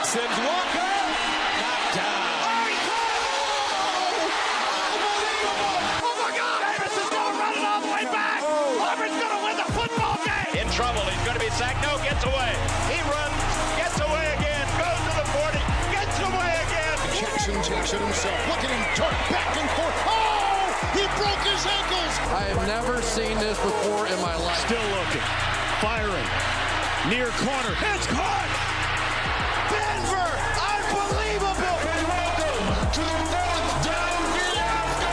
Sims Walker, knocked down. Oh my God! Davis is going running all the way back. Auburn's going to win the football game. In trouble. He's going to be sacked. No, gets away. He runs, gets away again, goes to the 40, gets away again. Jackson takes it himself. Look at him dart back and forth. Oh! He broke his ankles. I have never seen this before in my life. Still looking. Firing. Near corner. It's caught. Denver. Unbelievable. And welcome to the fourth down fiasco.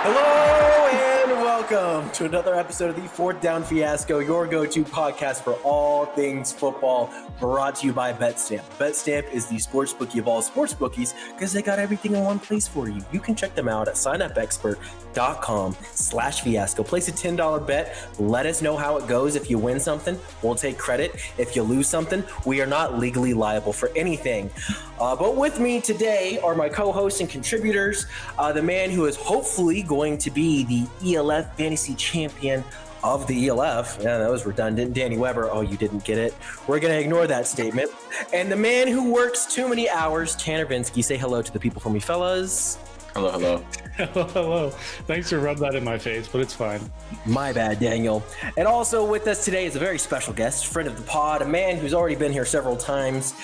Hello and welcome to another episode of the Fourth Down Fiasco, your go-to podcast for all things football, brought to you by BetStamp. BetStamp is the sportsbookie of all sportsbookies because they got everything in one place for you. You can check them out at signupexpert.com/fiasco. Place a $10 bet. Let us know how it goes. If you win something, we'll take credit. If you lose something, we are not legally liable for anything. But with me today are my co-hosts and contributors, the man who is hopefully going to be the ELF Fantasy Champion of the ELF. Yeah, that was redundant. Danny Weber. Oh, you didn't get it. We're going to ignore that statement. And the man who works too many hours, Tanner Vinsky. Say hello to the people for me, fellas. Hello, hello. Hello. Thanks for rubbing that in my face, but it's fine. My bad, Daniel. And also with us today is a very special guest, friend of the pod, a man who's already been here several times.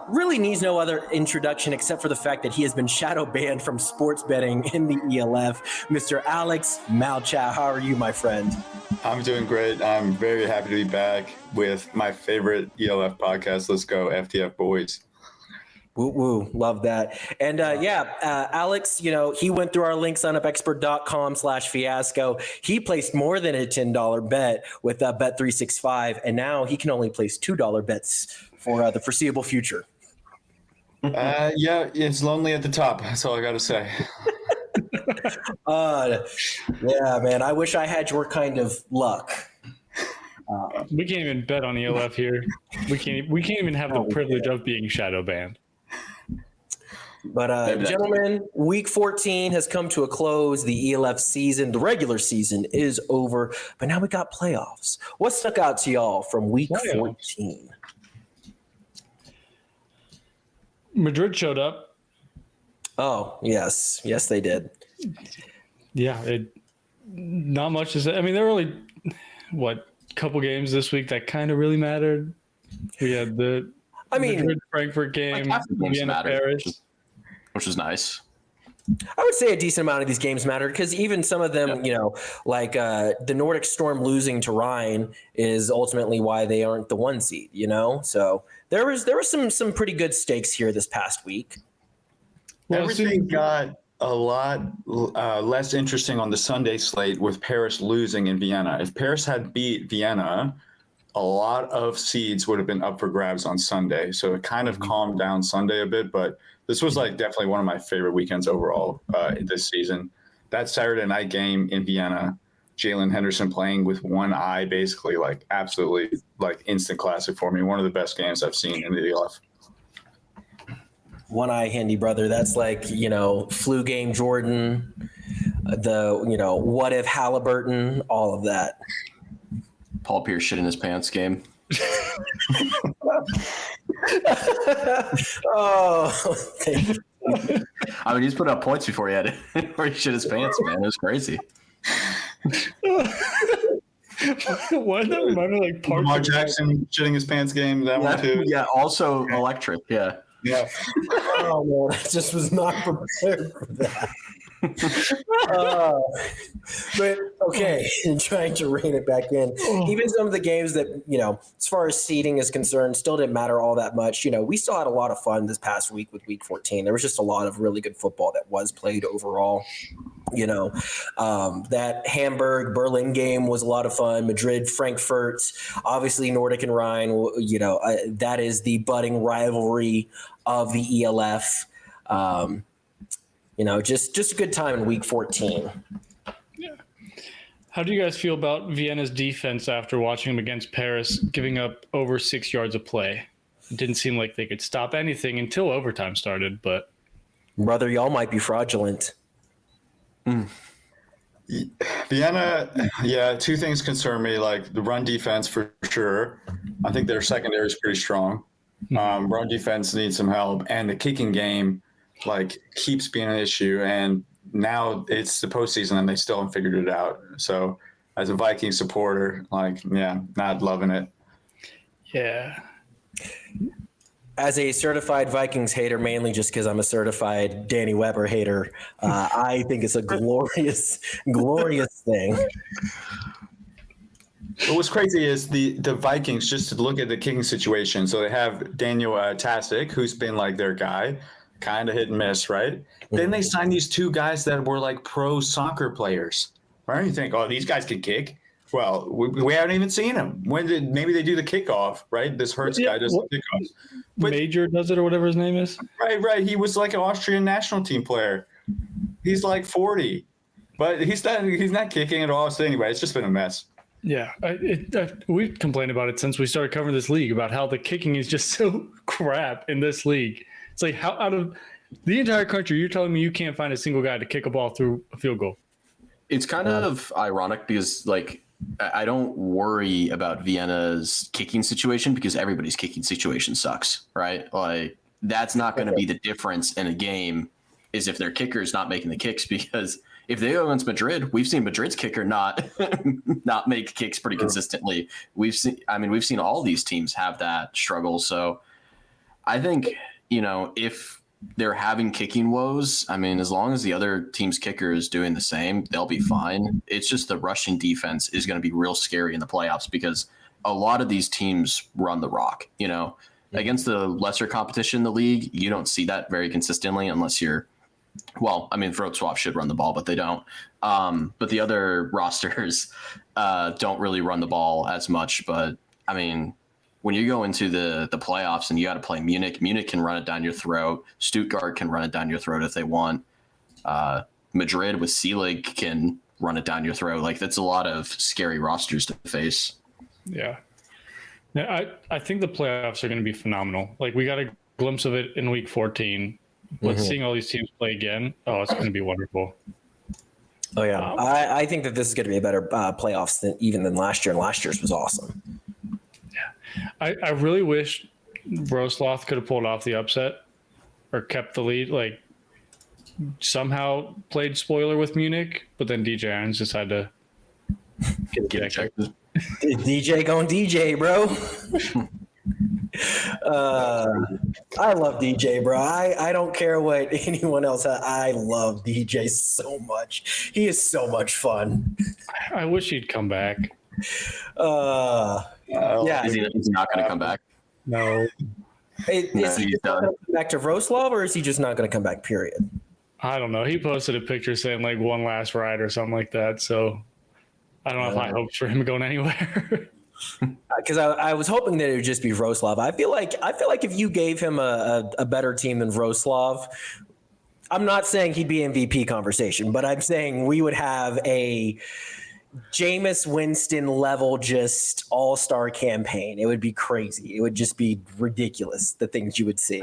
Really needs no other introduction except for the fact that he has been shadow banned from sports betting in the ELF. Mr. Alex Malchow, how are you, my friend? I'm doing great. I'm very happy to be back with my favorite ELF podcast. Let's go, FTF boys. Woo woo, love that. And Alex, he went through our link, signupexpert.com/fiasco. He placed more than a $10 bet with Bet365, and now he can only place $2 bets for the foreseeable future. Yeah, it's lonely at the top. That's all I got to say. Yeah, man, I wish I had your kind of luck. We can't even bet on ELF here. We can't even have the privilege of being shadow banned. But gentlemen, week 14 has come to a close. The ELF season, the regular season, is over. But now we got playoffs. What stuck out to y'all from week 14? Madrid showed up. Oh, yes. Yes, they did. Yeah, not much to say. I mean, there were only, couple games this week that kind of really mattered. We had the Madrid-Frankfurt game, Vienna-Paris. Which is nice. I would say a decent amount of these games mattered because even some of them, the Nordic Storm losing to Rhine is ultimately why they aren't the 1 seed, So there was some pretty good stakes here this past week. Well, everything got a lot less interesting on the Sunday slate with Paris losing in Vienna. If Paris had beat Vienna, a lot of seeds would have been up for grabs on Sunday. So it kind of calmed down Sunday a bit, but this was definitely one of my favorite weekends overall this season. That Saturday night game in Vienna, Jalen Henderson playing with one eye, basically absolutely instant classic for me. One of the best games I've seen in the ELF. One eye handy brother. That's flu game Jordan, what if Halliburton, all of that. Paul Pierce shit in his pants game. I mean, he's put up points before he had it, where he shit his pants, man. It was crazy. Why not remember Lamar Jackson shitting his pants game? That one too. Yeah, also electric. Yeah. Yeah. Oh man, I just was not prepared for that. But okay, trying to rein it back in. Even some of the games that, as far as seeding is concerned, still didn't matter all that much. We still had a lot of fun this past week with week 14. There was just a lot of really good football that was played overall. That Hamburg-Berlin game was a lot of fun. Madrid-Frankfurt, obviously Nordic and Rhine, that is the budding rivalry of the ELF. Just a good time in week 14. Yeah. How do you guys feel about Vienna's defense after watching them against Paris, giving up over 6 yards of play? It didn't seem like they could stop anything until overtime started, but... Brother, y'all might be fraudulent. Vienna, yeah, two things concern me, like the run defense for sure. I think their secondary is pretty strong. Run defense needs some help, and the kicking game like keeps being an issue. And now it's the postseason, and they still haven't figured it out. So, as a Viking supporter, like, yeah, not loving it. Yeah. As a certified Vikings hater, mainly just because I'm a certified Danny Weber hater, I think it's a glorious, glorious thing. What's crazy is the Vikings, just to look at the kicking situation. So they have Daniel Tasic, who's been like their guy, kind of hit and miss, right? Then they signed these two guys that were like pro soccer players, right? You think, oh, these guys can kick. Well, we haven't even seen them. Maybe they do the kickoff, right? This Hurts guy does the kickoffs. But, Major does it or whatever his name is. Right. He was like an Austrian national team player. He's like 40, but he's not kicking at all. So anyway, it's just been a mess. Yeah, we've complained about it since we started covering this league about how the kicking is just so crap in this league. It's like, how out of the entire country, you're telling me you can't find a single guy to kick a ball through a field goal? It's kind of ironic because, like, I don't worry about Vienna's kicking situation because everybody's kicking situation sucks, right? Like, that's not going to be the difference in a game is if their kicker's not making the kicks, because if they go against Madrid, we've seen Madrid's kicker not make kicks pretty consistently. We've seen all these teams have that struggle. So I think, if they're having kicking woes, I mean, as long as the other team's kicker is doing the same, they'll be fine. It's just the rushing defense is going to be real scary in the playoffs because a lot of these teams run the rock, Against the lesser competition in the league, you don't see that very consistently unless you're, Throat Swap should run the ball, but they don't. But the other rosters don't really run the ball as much. But, I mean, when you go into the playoffs and you got to play Munich can run it down your throat. Stuttgart can run it down your throat if they want. Madrid with Selig can run it down your throat. Like, that's a lot of scary rosters to face. Yeah. I think the playoffs are going to be phenomenal. Like, we got a glimpse of it in week 14, but seeing all these teams play again, it's going to be wonderful. Oh, yeah. I think that this is going to be a better playoffs than last year, and last year's was awesome. I really wish Rosloth could have pulled off the upset or kept the lead, like somehow played spoiler with Munich, but then DJ Irons decided to get ejected. DJ going DJ, bro. I love DJ, bro. I don't care what anyone else has. I love DJ so much. He is so much fun. I wish he'd come back. Yeah. Is he not going to come back? No. Is he just not going to come back to Vroslav, or is he just not going to come back, period? I don't know. He posted a picture saying like one last ride or something like that. So I don't know if I hoped for him going anywhere. Because I was hoping that it would just be Vroslav. I feel like if you gave him a better team than Vroslav, I'm not saying he'd be MVP conversation, but I'm saying we would have a Jameis Winston level just all-star campaign. It would be crazy. It would just be ridiculous, the things you would see.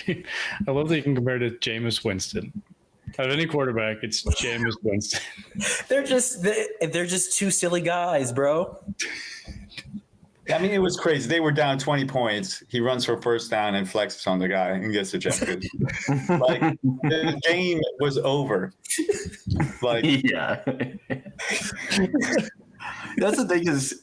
I love that you can compare it to Jameis Winston. Out of any quarterback, it's Jameis Winston. They're just two silly guys, bro. I mean, it was crazy. They were down 20 points. He runs for first down and flexes on the guy and gets ejected. Like, the game was over. Like, yeah. That's the thing is,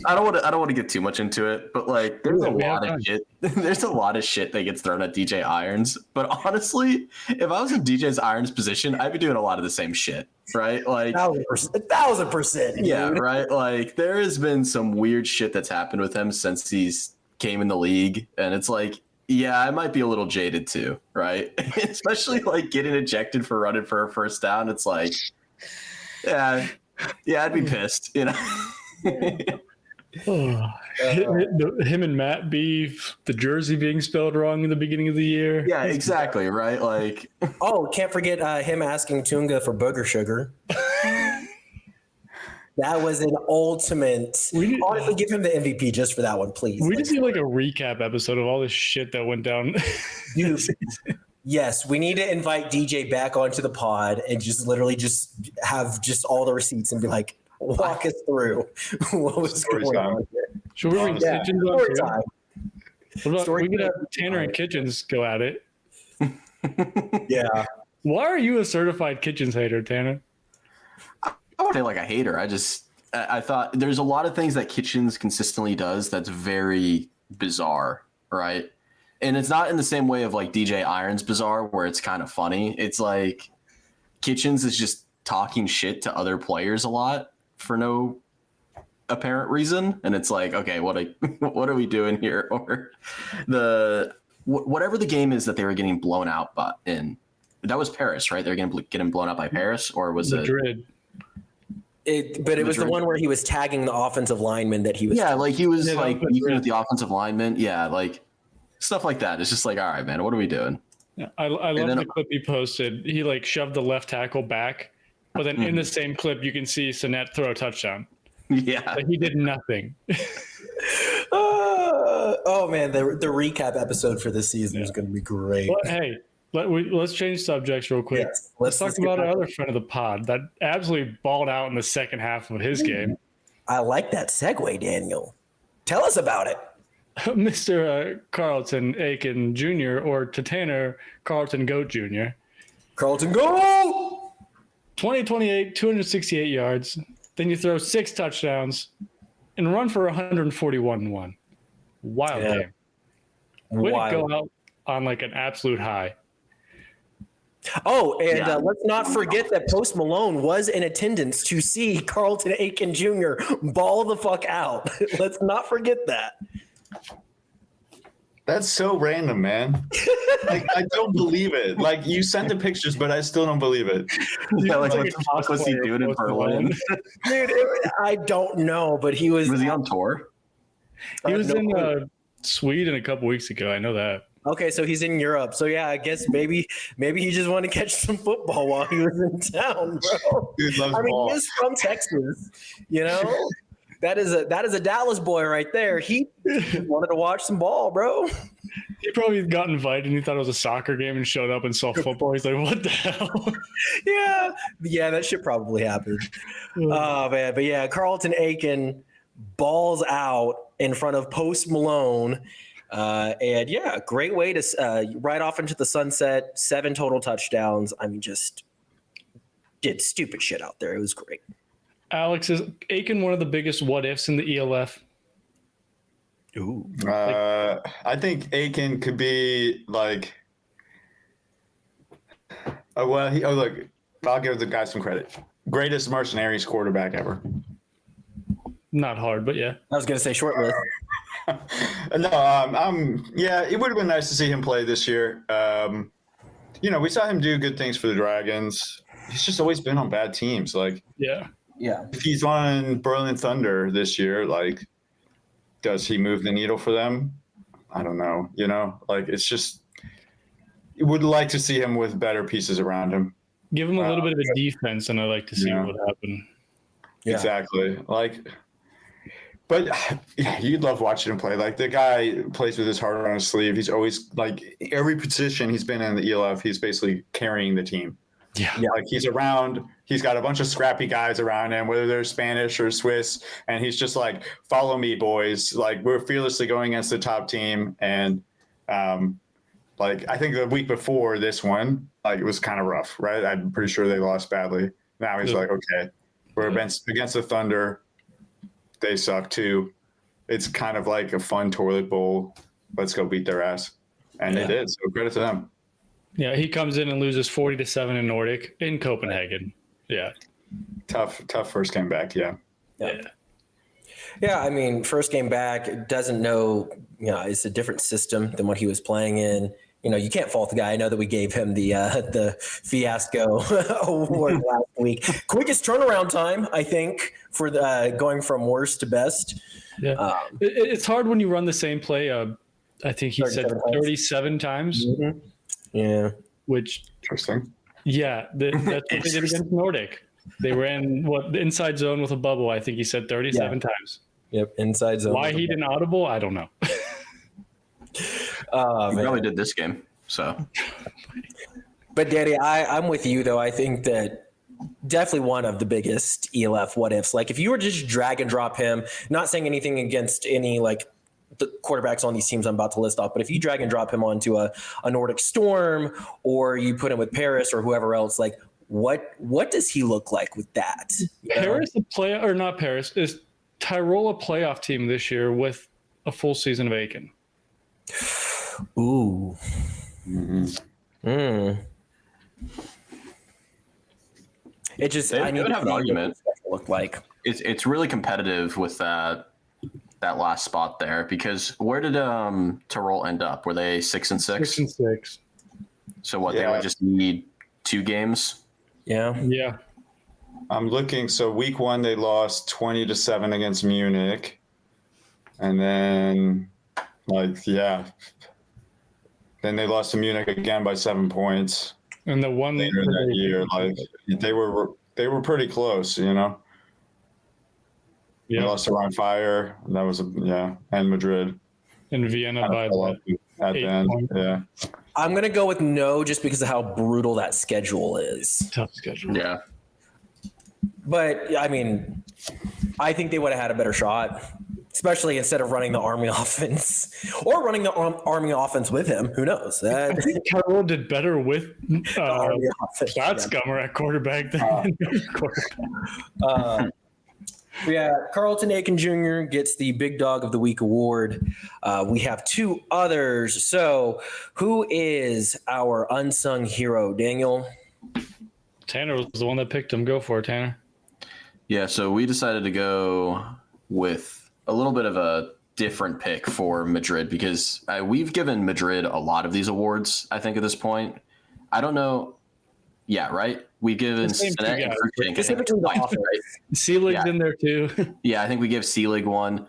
I don't want to get too much into it, but like, there's a lot of shit. There's a lot of shit that gets thrown at DJ Irons. But honestly, if I was in DJ's Irons position, I'd be doing a lot of the same shit, right? Like 1,000%. Yeah, right. Like, there has been some weird shit that's happened with him since he's came in the league, and it's like, yeah, I might be a little jaded too, right? Especially like getting ejected for running for a first down. It's like, yeah, I'd be pissed, Him and Matt beef, the jersey being spelled wrong in the beginning of the year. Yeah, exactly, right? Like, can't forget him asking Tunga for booger sugar. That was an ultimate. Honestly, give him the MVP just for that one, please. We just need like a recap episode of all this shit that went down. Dude, Yes, we need to invite DJ back onto the pod and just literally just have just all the receipts and be like, walk us through what was going on here. Should we bring Kitchens on Story too? time. What about, we could have Tanner and Kitchens go at it. Yeah. Why are you a certified Kitchens hater, Tanner? I wouldn't say like a hater. I thought there's a lot of things that Kitchens consistently does that's very bizarre, right? And it's not in the same way of like DJ Irons bizarre where it's kind of funny. It's like Kitchens is just talking shit to other players a lot for no apparent reason. And it's like, okay, what are we doing here? Or whatever the game is that they were getting blown out by in, that was Paris, right? They're getting blown out by Paris, or was Madrid? It was the one where he was tagging the offensive lineman that he was. Yeah, like he was like beefing with the offensive lineman. Yeah, like stuff like that. It's just like, all right, man, what are we doing? Yeah, I love the clip he posted. He like shoved the left tackle back, but then in the same clip you can see Sinet throw a touchdown. Yeah, but he did nothing. Oh man, the recap episode for this season is going to be great. But hey, let's change subjects real quick. Yes, let's talk about our other friend of the pod that absolutely balled out in the second half of his game. I like that segue, Daniel. Tell us about it. Mr. Carlton Aiken Jr. or to Tanner, Carlton Goat Jr. Carlton Goat! 2028, 268 yards. Then you throw 6 touchdowns and run for 141-1. Wild game. Way to go out on like an absolute high. Oh, and let's not forget that Post Malone was in attendance to see Carlton Aiken Jr. ball the fuck out. Let's not forget that. That's so random, man. Like, I don't believe it. Like, you sent the pictures, but I still don't believe it. Yeah, like what the fuck was he doing in Berlin? Dude, I don't know, but he was. Was he on tour? He was in Sweden a couple weeks ago. I know that. Okay, so he's in Europe. So yeah, I guess maybe he just wanted to catch some football while he was in town, bro. Dude loves ball. He's from Texas, you know. That is a Dallas boy right there. He wanted to watch some ball, bro. He probably got invited and he thought it was a soccer game and showed up and saw football. He's like, what the hell? Yeah, that shit probably happened. Oh man, but yeah, Carlton Aiken balls out in front of Post Malone. And yeah, great way to ride off into the sunset. 7 total touchdowns. I mean, just did stupid shit out there. It was great. Alex, is Aiken one of the biggest what ifs in the ELF? Ooh. I think Aiken could be like. Look, I'll give the guy some credit. Greatest Mercenaries quarterback ever. Not hard, but yeah. I was gonna say short list. Yeah, it would have been nice to see him play this year. We saw him do good things for the Dragons. He's just always been on bad teams. Like, yeah. If he's on Berlin Thunder this year, like, does he move the needle for them? I don't know. It's just, you would like to see him with better pieces around him. Give him a little bit of a defense, and I'd like to see what happen. Yeah. Exactly. But yeah, you'd love watching him play. Like, the guy plays with his heart on his sleeve. He's always, like, every position he's been in the ELF, he's basically carrying the team. Yeah. Like, he's around, he's got a bunch of scrappy guys around him, whether they're Spanish or Swiss. And he's just like, follow me, boys. Like, we're fearlessly going against the top team. And I think the week before this one, like, it was kind of rough, right? I'm pretty sure they lost badly. Now he's like, okay, we're against the Thunder. They suck too. It's kind of like a fun toilet bowl. Let's go beat their ass. And they did. So credit to them. Yeah, he comes in and loses 40-7 in Nordic in Copenhagen. Yeah. Tough first game back, yeah. Yeah, I mean, first game back, doesn't know, it's a different system than what he was playing in. You can't fault the guy. I know that we gave him the fiasco award last week. Quickest turnaround time, I think, for the going from worst to best. Yeah, it's hard when you run the same play. I think he said 37 times. Mm-hmm. Yeah, which interesting. Yeah, that's what they did against Nordic. They ran the inside zone with a bubble. I think he said 37 times. Yep, inside zone. Why he didn't audible, I don't know. He probably did this game. So, But Danny, I'm with you though. I think that definitely one of the biggest ELF what ifs. Like if you were to just drag and drop him, not saying anything against any like the quarterbacks on these teams I'm about to list off, but if you drag and drop him onto a Nordic Storm or you put him with Paris or whoever else, like what does he look like with that? Paris a play or not Paris is Tyrol a playoff team this year with a full season of Aiken? Ooh. It just I need to have an argument. Look like it's really competitive with that last spot there because where did Tyrol end up? Were they 6-6? 6-6. So what they would just need 2 games? Yeah. I'm looking. So week 1 they lost 20-7 against Munich, and then then they lost to Munich again by 7 points. And the one later in that year, like they were pretty close, you know. Yeah, they lost to Rhein Fire. That was and Madrid. And Vienna by at the end. Points. Yeah. I'm gonna go with no, just because of how brutal that schedule is. Tough schedule. Yeah. But I mean, I think they would have had a better shot, especially instead of running the Army offense or running the Army offense with him. Who knows? I think Tyrol did better with Platzgummer at quarterback than quarterback. Carlton Aiken Jr. gets the Big Dog of the Week award. We have 2 others. So who is our unsung hero, Daniel? Tanner was the one that picked him. Go for it, Tanner. Yeah, so we decided to go with a little bit of a different pick for Madrid because we've given Madrid a lot of these awards, I think, at this point. I don't know. Yeah, right? We've given Sinet and Cruikshank. Sealig's in there too. Yeah, I think we give Sealig one.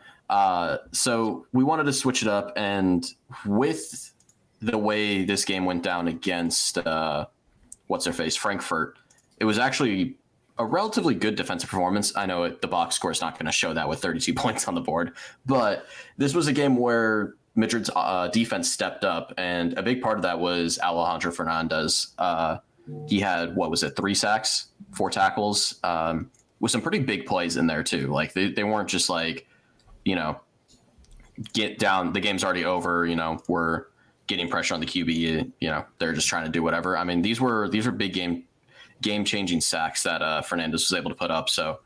So we wanted to switch it up, and with the way this game went down against what's-her-face, Frankfurt, it was actually a relatively good defensive performance. I know the box score is not going to show that with 32 points on the board, but this was a game where Madrid's defense stepped up, and a big part of that was Alejandro Fernandez. He had, 3 sacks, 4 tackles, with some pretty big plays in there too. Like they weren't just like, get down, the game's already over, we're getting pressure on the QB, they're just trying to do whatever. I mean, these were big game-changing sacks that Fernandez was able to put up. So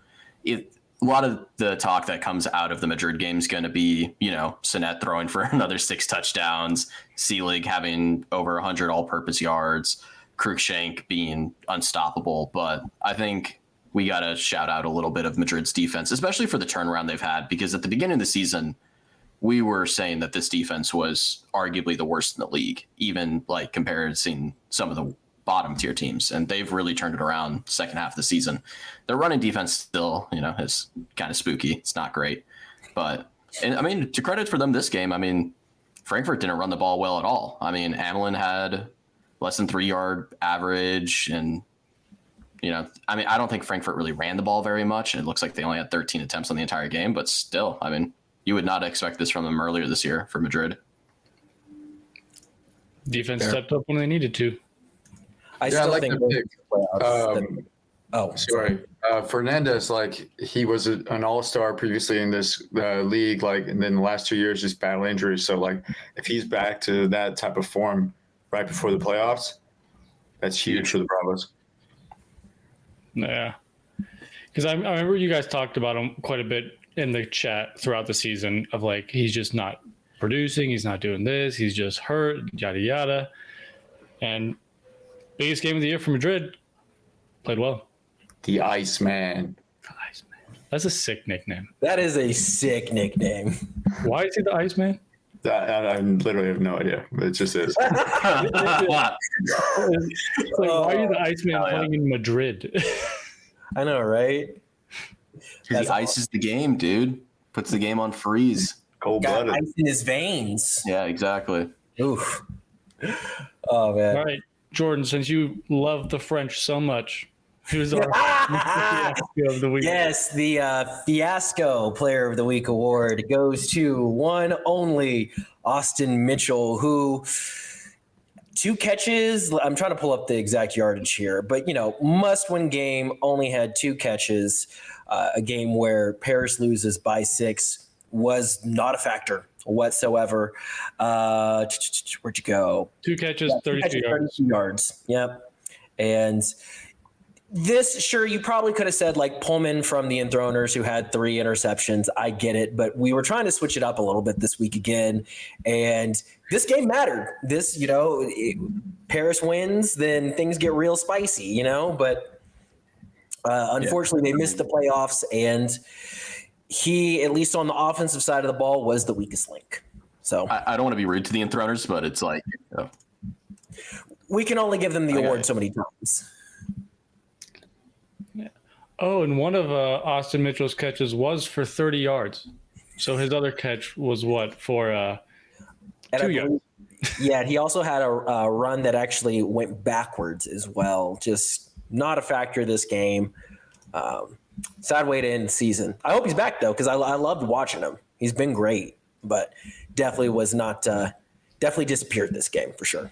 a lot of the talk that comes out of the Madrid game is going to be, Sinet throwing for another 6 touchdowns, Sealig having over 100 all-purpose yards, Cruikshank being unstoppable. But I think we got to shout out a little bit of Madrid's defense, especially for the turnaround they've had, because at the beginning of the season, we were saying that this defense was arguably the worst in the league, even like compared to some of the bottom tier teams, and they've really turned it around second half of the season. Their running defense still, is kind of spooky. It's not great, but I mean, to credit for them this game, I mean, Frankfurt didn't run the ball well at all. I mean, Amelin had less than 3-yard average, and I don't think Frankfurt really ran the ball very much, and it looks like they only had 13 attempts on the entire game. But still, I mean, you would not expect this from them earlier this year for Madrid. Defense stepped up when they needed to. I still think Fernandez, like he was an all-star previously in this league, like, and then the last 2 years just battle injuries. So like if he's back to that type of form right before the playoffs, that's huge for the Bravos. Yeah, because I remember you guys talked about him quite a bit in the chat throughout the season of like, he's just not producing, he's not doing this, he's just hurt, yada yada. And biggest game of the year for Madrid, played well. The Iceman. That's a sick nickname. That is a sick nickname. Why is he the Iceman? I literally have no idea. It just is. It's like, why are you the Iceman playing in Madrid? I know, right? He ices the game, dude. Puts the game on freeze. Cold-blooded. Got ice in his veins. Yeah, exactly. Oof. Oh, man. All right, Jordan, since you love the French so much, who's our fiasco of the week? Yes, the Fiasco Player of the Week award goes to one only Austin Mitchell, who 2 catches. I'm trying to pull up the exact yardage here, but must-win game. Only had 2 catches. A game where Paris loses by 6 was not a factor whatsoever. Where'd you go? 2 catches, 32 yards. Yep. And this, sure, you probably could have said like Pullman from the Enthroners, who had 3 interceptions. I get it, but we were trying to switch it up a little bit this week again, and this game mattered. This, Paris wins, then things get real spicy, but unfortunately they missed the playoffs, and he, at least on the offensive side of the ball, was the weakest link. So I don't want to be rude to the Enthroners, but it's like we can only give them the award so many times. Oh, and one of Austin Mitchell's catches was for 30 yards. So his other catch was what, for 2 yards? Yeah, he also had a run that actually went backwards as well. Just not a factor this game. Sad way to end the season. I hope he's back, though, because I loved watching him. He's been great, but definitely was not definitely disappeared this game for sure.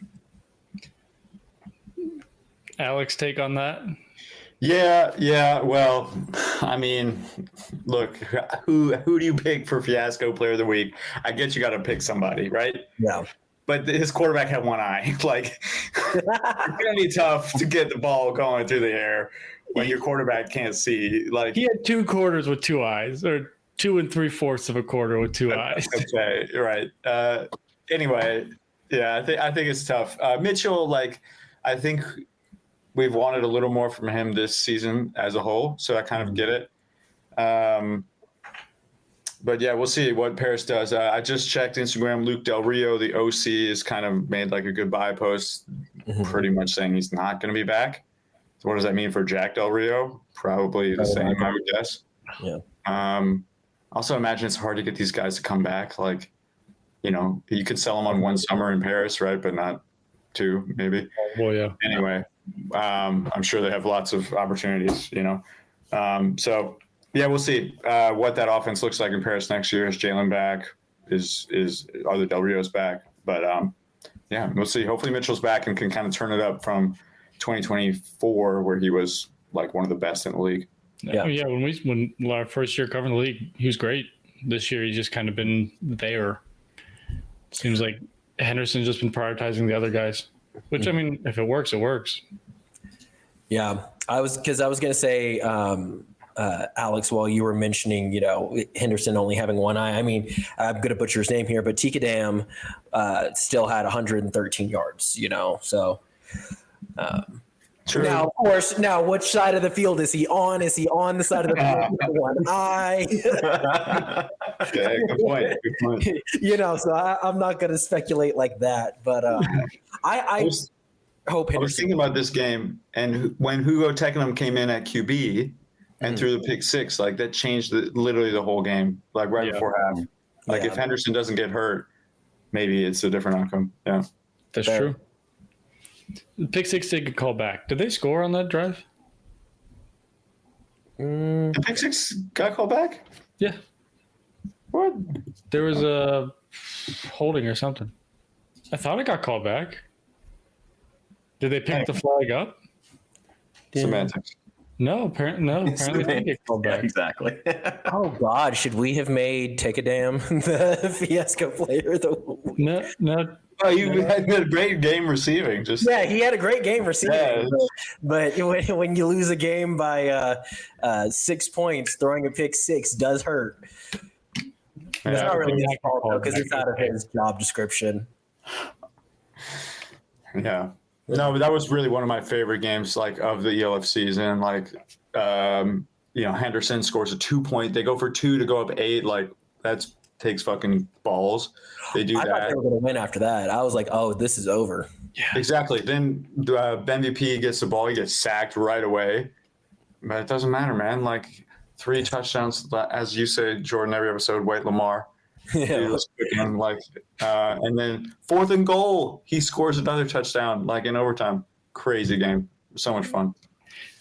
Alex, take on that? Yeah. Well, I mean, look, who do you pick for Fiasco Player of the Week? I guess you got to pick somebody, right? Yeah. But his quarterback had one eye. Like, it's gonna be tough to get the ball going through the air when your quarterback can't see. Like, he had 2 quarters with 2 eyes, or 2 3/4 of a quarter with 2 eyes. Okay, right. Anyway, yeah, I think it's tough. Mitchell, like, I think we've wanted a little more from him this season as a whole, so I kind of get it. But yeah, we'll see what Paris does. I just checked Instagram. Luke Del Rio, the OC, has kind of made like a goodbye post, pretty much saying he's not going to be back. So what does that mean for Jack Del Rio? Probably the same, I would guess. Yeah. Also imagine it's hard to get these guys to come back. Like, you could sell them on one summer in Paris, right? But not 2, maybe. Well, yeah. Anyway, I'm sure they have lots of opportunities, So yeah, we'll see what that offense looks like in Paris next year. Is Jalen back? Are the Del Rio's back? But yeah, we'll see. Hopefully Mitchell's back and can kind of turn it up from 2024, where he was like one of the best in the league. Yeah. When our first year covering the league, he was great. This year, he's just kind of been there. Seems like Henderson's just been prioritizing the other guys. Which, I mean, if it works, it works. Yeah, I was going to say, Alex, while you were mentioning, Henderson only having one eye. I mean, I'm going to butcher his name here, but Tikadam still had 113 yards. So. True. Now, of course, which side of the field is he on? Is he on the side of the field with one eye? Yeah, good point. So I'm not going to speculate like that. But I hope Henderson. I was thinking about this game, and when Hugo Tekkenham came in at QB and threw the pick 6, like that changed literally the whole game, like right before half. Like if Henderson doesn't get hurt, maybe it's a different outcome. Yeah, that's true. The pick 6 did get called back. Did they score on that drive? The pick 6 got called back? Yeah. What? There was a holding or something. I thought it got called back. Did they pick the flag up? Semantics. No, apparently they didn't get called back. Exactly. Oh God, should we have made Tikadam the Fiasco Player of the Week? No. Oh, you had a great game receiving. He had a great game receiving. Yeah. But when you lose a game by 6 points, throwing a pick 6 does hurt. It's not really his fault, though, because it's out of his job description. Yeah. No, but that was really one of my favorite games, like, of the ELF season. Like, Henderson scores a 2-point. They go for 2 to go up 8. Like, that takes fucking balls. They do that. I thought they were going to win after that. I was like, oh, this is over. Yeah. Exactly. Then MVP gets the ball. He gets sacked right away. But it doesn't matter, man. Like, 3 touchdowns, as you say, Jordan, every episode, Wait Lamar. Yeah. And then 4th and goal, he scores another touchdown, like in overtime. Crazy game. So much fun.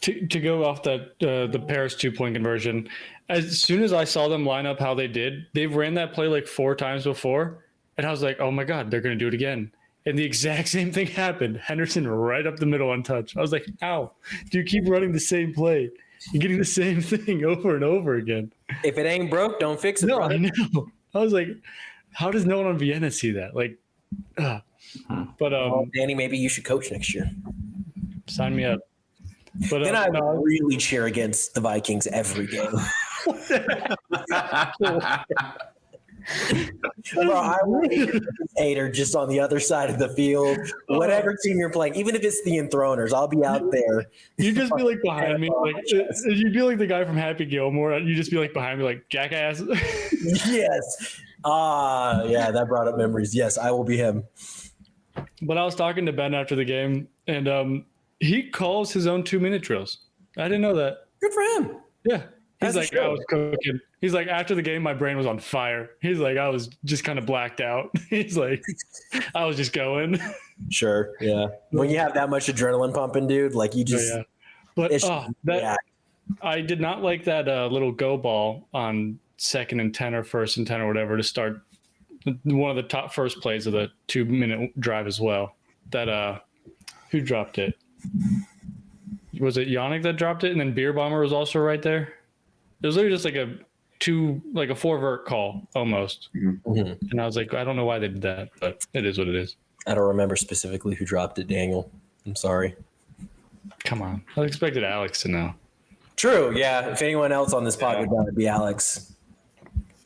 To go off that the Paris 2-point conversion, as soon as I saw them line up how they did, they've ran that play like 4 times before, and I was like, oh my God, they're going to do it again. And the exact same thing happened. Henderson right up the middle untouched. I was like, "Ow! Do you keep running the same play? You're getting the same thing over and over again." If it ain't broke, don't fix it. No, brother. I know. I was like, "How does no one on Vienna see that?" Like, but Danny, maybe you should coach next year. Sign me up. But then I would really cheer against the Vikings every game. Bro, I will hater just on the other side of the field. Whatever team you're playing, even if it's the Enthroners, I'll be out there. You just be like behind me, like you'd be like the guy from Happy Gilmore. You just be like behind me, like jackass. Yes. Yeah, that brought up memories. Yes, I will be him. But I was talking to Ben after the game, and he calls his own 2-minute drills. I didn't know that. Good for him. Yeah. He's As like, I was cooking. He's like, after the game, my brain was on fire. He's like, I was just kind of blacked out. He's like, I was just going. Sure. Yeah. When you have that much adrenaline pumping, dude, like you just. Yeah. But I did not like that little go ball on 2nd and 10 or 1st and 10 or whatever to start one of the top first plays of the 2-minute drive as well. That who dropped it? Was it Yannick that dropped it? And then Beer Bomber was also right there. It was literally just like a 4-vert call almost. Mm-hmm. And I was like, I don't know why they did that, but it is what it is. I don't remember specifically who dropped it, Daniel. I'm sorry. Come on. I expected Alex to know. True. Yeah. If anyone else on this pod would know, it'd be Alex.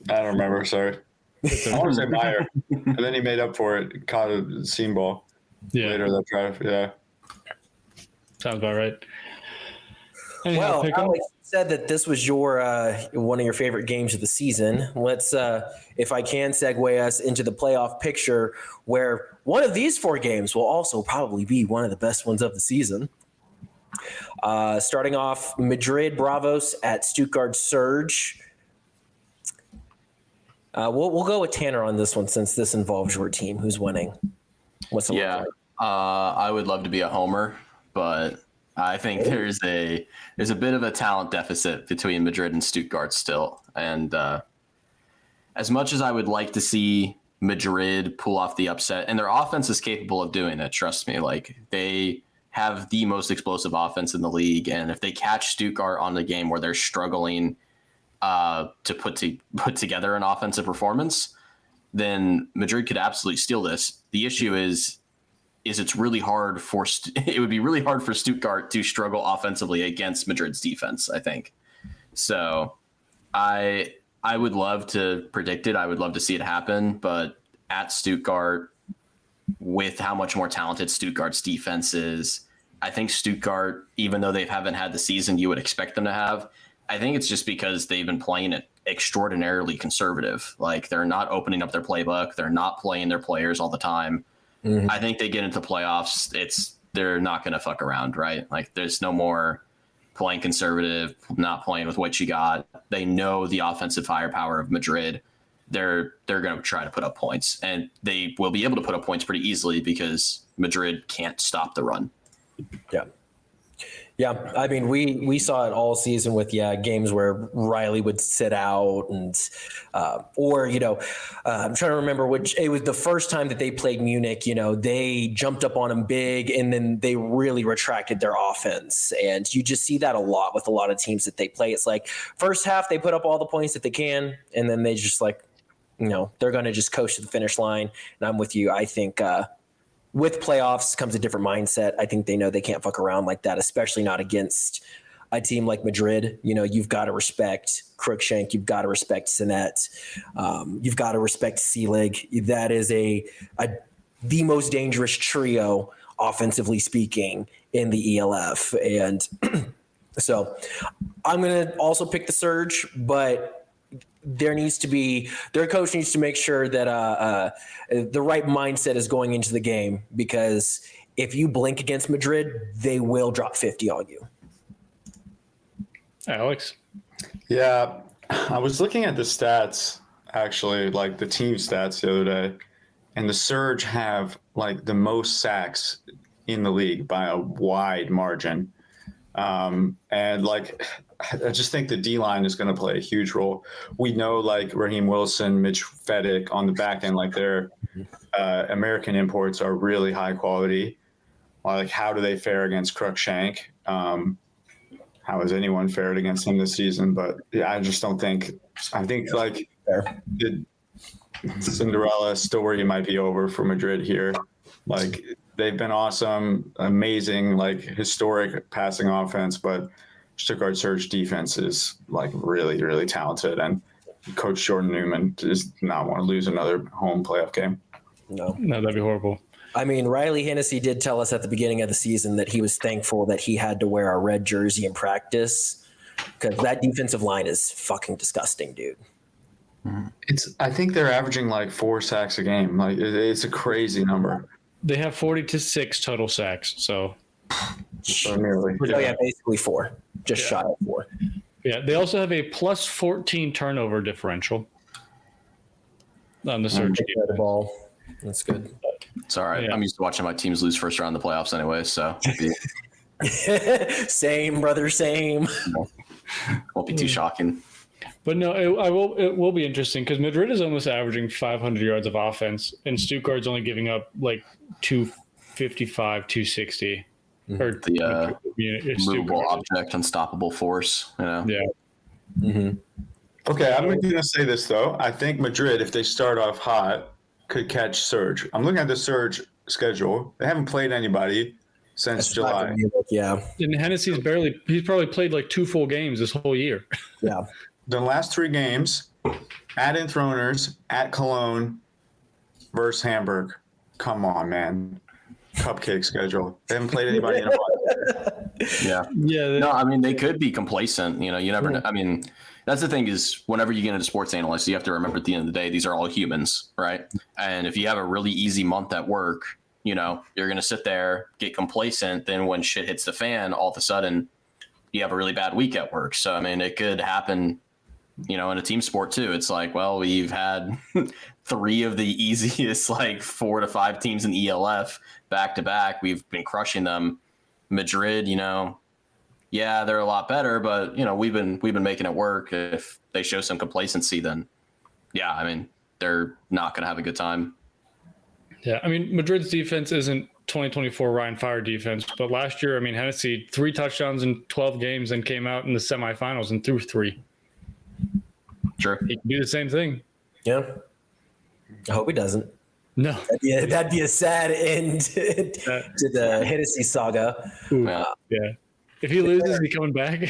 I don't remember. Sorry. I want to say Meyer. And then he made up for it. Caught a seam ball. Yeah. Later that drive. Yeah. Sounds about right. Well, Alex said that this was your one of your favorite games of the season. Let's, if I can, segue us into the playoff picture, where one of these 4 games will also probably be one of the best ones of the season. Starting off, Madrid Bravos at Stuttgart Surge. We'll go with Tanner on this one since this involves your team. Who's winning? What's the like? I would love to be a homer, but I think there's a bit of a talent deficit between Madrid and Stuttgart still. And as much as I would like to see Madrid pull off the upset, and their offense is capable of doing it, trust me, like they have the most explosive offense in the league. And if they catch Stuttgart on the game where they're struggling to put together an offensive performance, then Madrid could absolutely steal this. The issue is it's really hard it would be really hard for Stuttgart to struggle offensively against Madrid's defense, I think. So I would love to predict it. I would love to see it happen, but at Stuttgart, with how much more talented Stuttgart's defense is, I think Stuttgart, even though they haven't had the season you would expect them to have, I think it's just because they've been playing it extraordinarily conservative. Like they're not opening up their playbook. They're not playing their players all the time. Mm-hmm. I think they get into playoffs. They're not going to fuck around, right? Like there's no more playing conservative, not playing with what you got. They know the offensive firepower of Madrid. They're going to try to put up points, and they will be able to put up points pretty easily because Madrid can't stop the run. Yeah. Yeah, I mean, we saw it all season with games where Riley would sit out and or I'm trying to remember which it was the first time that they played Munich. They jumped up on them big and then they really retracted their offense, and you just see that a lot with a lot of teams that they play. It's like first half they put up all the points that they can, and then they just they're going to just coast to the finish line. And I'm with you. I think. With playoffs comes a different mindset. I think they know they can't fuck around like that, especially not against a team like Madrid. You've got to respect Cruikshank. You've got to respect Sinet. You've got to respect Selig. That is the most dangerous trio, offensively speaking, in the ELF. And so I'm going to also pick the Surge, but their coach needs to make sure that the right mindset is going into the game, because if you blink against Madrid, they will drop 50 on you. Alex? Yeah, I was looking at the stats, actually, like the team stats the other day, and the Surge have like the most sacks in the league by a wide margin. And like, I just think the D-line is going to play a huge role. We know like Raheem Wilson, Mitch Fedek on the back end, like they're American imports are really high quality. Like, how do they fare against Cruikshank? How has anyone fared against him this season? But yeah, I just don't think. I think like the Cinderella story might be over for Madrid here. Like, they've been awesome, amazing, like historic passing offense, but Stuttgart Surge defense is like really, really talented, and Coach Jordan Newman does not want to lose another home playoff game. No, that'd be horrible. I mean, Riley Hennessy did tell us at the beginning of the season that he was thankful that he had to wear a red jersey in practice because that defensive line is fucking disgusting, dude. I think they're averaging like 4 sacks a game. Like, it's a crazy number. They have 40-6 total sacks, so nearly. Oh yeah, basically 4, just shy of 4. Yeah, they also have a plus 14 turnover differential on the Surge. The ball. That's good. It's all right. Yeah. I'm used to watching my teams lose first round in the playoffs anyway, so Same, brother, same. won't be too shocking. But no, it will be interesting because Madrid is almost averaging 500 yards of offense, and Stuttgart's only giving up like 255, 260. Or The movable object, unstoppable force. You know. Yeah. Mm-hmm. Okay, I'm going to say this though. I think Madrid, if they start off hot, could catch Surge. I'm looking at the Surge schedule. They haven't played anybody since July. Yeah. And Hennessy's he's probably played like 2 full games this whole year. Yeah. The last 3 games, at Enthroners, at Cologne, versus Hamburg. Come on, man. Cupcake schedule. They haven't played anybody in a while. Yeah. Yeah. No, I mean, they could be complacent. You know, you never know. I mean, that's the thing is whenever you get into sports analysts, you have to remember at the end of the day, these are all humans, right? And if you have a really easy month at work, you know, you're going to sit there, get complacent. Then when shit hits the fan, all of a sudden you have a really bad week at work. So, I mean, it could happen, you know, in a team sport too. It's like, well, we've had 3 of the easiest, like 4 to 5 teams in ELF back to back. We've been crushing them. Madrid, you know, yeah, they're a lot better, but you know, we've been making it work. If they show some complacency, then yeah, I mean, they're not going to have a good time. Yeah, I mean, Madrid's defense isn't 2024 Ryan Fire defense, but last year, I mean, Hennessy 3 touchdowns in 12 games and came out in the semifinals and threw 3. Sure, he can do the same thing. Yeah. I hope he doesn't. No, that'd be a sad end to the Hennessy saga. Yeah. If he loses, is he coming back?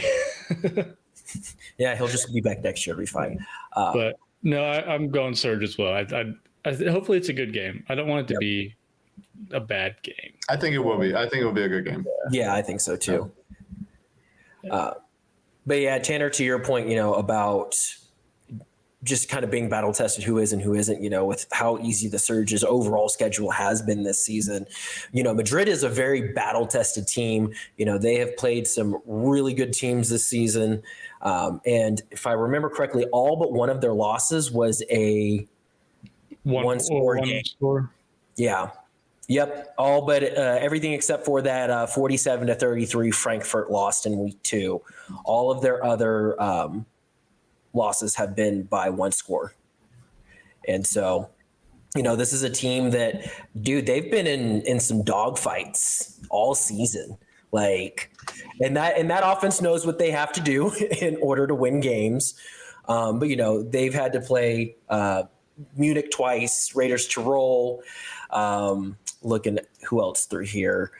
Yeah, he'll just be back next year. It'll be fine. But no, I'm going Surge as well. I hopefully it's a good game. I don't want it to be a bad game. I think it will be. I think it will be a good game. Yeah, I think so too. But yeah, Tanner, to your point, you know, about just kind of being battle tested, who is and who isn't, you know, with how easy the Surge's overall schedule has been this season. You know, Madrid is a very battle tested team. You know, they have played some really good teams this season. And if I remember correctly, all but one of their losses was a one score game. Yeah. Yep. All but everything except for that 47-33 Frankfurt lost in week 2. All of their other losses have been by 1 score. And so, you know, this is a team that, dude, they've been in some dogfights all season. Like, and that offense knows what they have to do in order to win games. But, you know, they've had to play Munich twice, Raiders Tirol, looking at who else through here.